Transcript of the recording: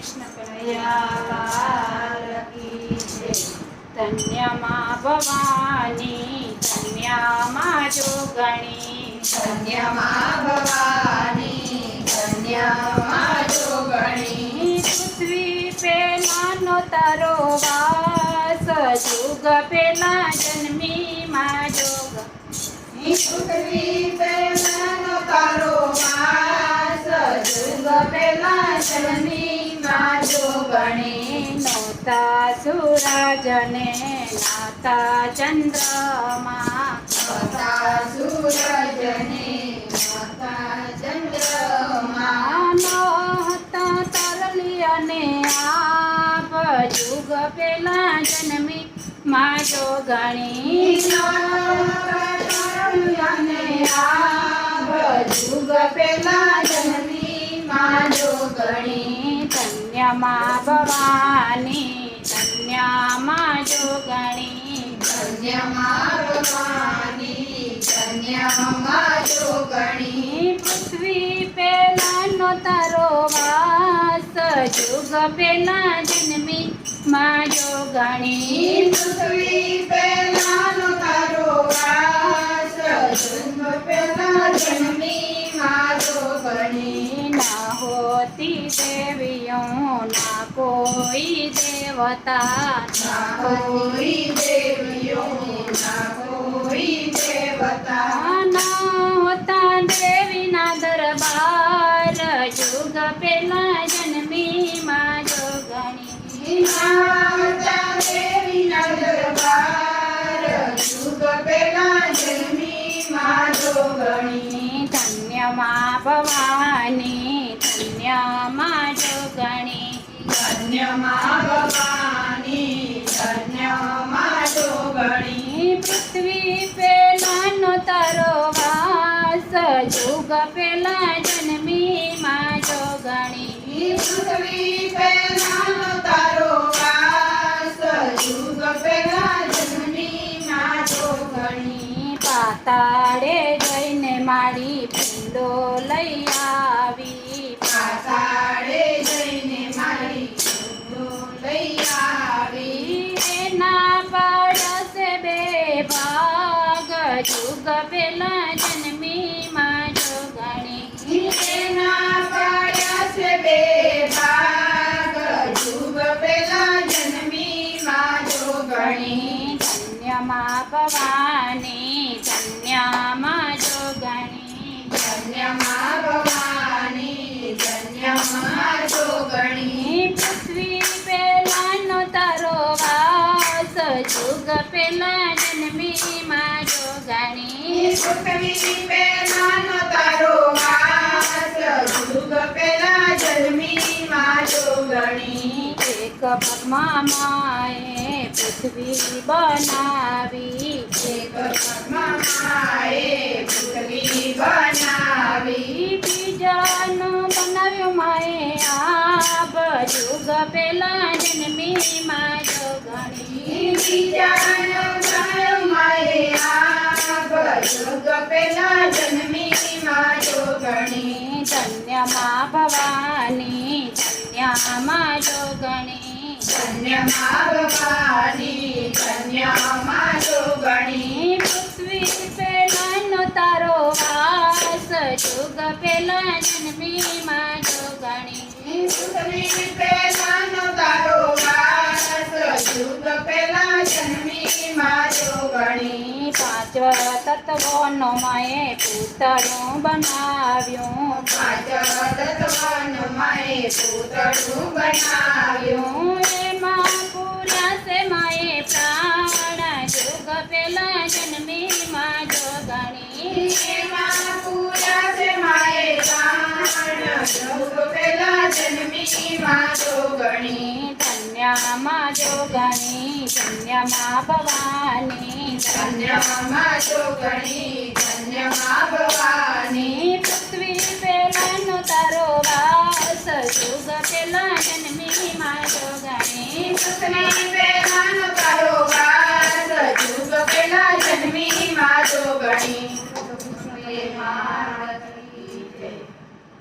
કૃષ્ણ કનૈયા લાલ કી જય। ધન્ય માં ભવાની ધન્ય માં જોગણી, ધન્ય માં ભવાની ધન્ય માં જોગણી। પૃથ્વી પેલાનો તારો વાસ, જુગ પેલા જન્મી માં જોગ। પૃથ્વી પેલાનો તારો વાસ, જુગ પેલા જન્મી માં જોગણી। નોતા સૂરજ ને નાતા ચંદ્રમા, નહોતા સૂરજ ને નહોતા ચંદ્રમા। નહોતા તરલી અને આપ, જુગ પેલા જન્મી માં જોગણી। જુગ પેલા જન્મી માં જોગણી। ધન્ય માં ભવાની ધન્ય માં જોગણી, ધન્ય માં ભવાની ધન્ય માં જોગણી। પૃથ્વી પેલાનો તારો વાસ, જુગ પેલા જન્મી માં જોગણી। પૃથ્વી પેલાનો તારો વાસ, જુગ પેલા જન્મી માં જોગણી। ના હોતી દેવીઓ ના કોઈ દેવતા, ના કોઈ દેવીઓ ના કોઈ દેવતા। ના હોતા દેવીના દરબાર, જુગ પેલા જન્મી માં જોગણી। નાતા દેવીના દરબાર, જુગ પેલા જન્મી માં જોગણી। ધન્ય માં ભવાની ધન્ય માં જોગણી, ધન્ય માં ભવાની ધન્ય માં જોગણી। પૃથ્વી પેલાનો તારો વાસ, જુગ પેલા જન્મી માં જોગણી। પૃથ્વી પેલાનો તારો વાસ, જુગ પેલા જન્મી માં જોગણી। પાતાળે જઈને મારી ફૂલો લઈ આવી, પાતાળે જઈને મારી ફૂલો લઈ આવી। એના પડશે બે ભાગ, જુગ પેલા જન્મી માં જોગણી। એના પાડ્યા છે બે ભાગ, જુગ પેલા જન્મી માં જોગણી। ધન્ય માં ભવાની ધન્ય માં જોગણી, ધન્ય માં ભવાની ધન્ય માં જોગણી। પૃથ્વી પેલાનો તારો વાસ, જુગ પેલા જન્મી માં જોગણી। પૃથ્વી પેલાનો તારો વાસ, જુગ પેલા જન્મી માં જોગણી। એક પગમાં માએ પૃથ્વી બનાવી, એક પગમાં માએ પૃથ્વી બનાવી। બીજાનું બનાવ્યું માએ આપ, જુગ પેલા જન્મી માં જોગણી। બીજાનો બનાવ્યો માએ આપ, જુગ પેલા જન્મી માં જોગણી। ધન્ય માં ભવાની ધન્ય માં જોગણી, ધન્ય માં ભવાની ધન્ય માં જોગણી। પૃથ્વી પેલાનો તારો વાસ, જુગ પેલા જન્મી માં જોગણી। પૃથ્વી પેલાનો તારો વાસ, જુગ પેલા જન્મી માં જોગણી। પાંચ તત્વોનો માએ પૂતળું બનાવ્યું, પાંચ તત્વનો માએ પૂતળું બનાવ્યું। એમાં પૂર્યા છે માએ પ્રાણ, જુગ પેલા જન્મી માં જોગણી। એમાં પૂરા છે માએ પ્રાણ, જુગ પેલા જન્મી માં જોગણી। ધન્ય માં જોગણી ધન્ય માં ભવાની ધન્ય માં જોગણી ધન્ય માં ભવાની। પૃથ્વી પેલાનો તારો વાસ, જુગ પેલા જન્મી માં જોગણી। પૃથ્વી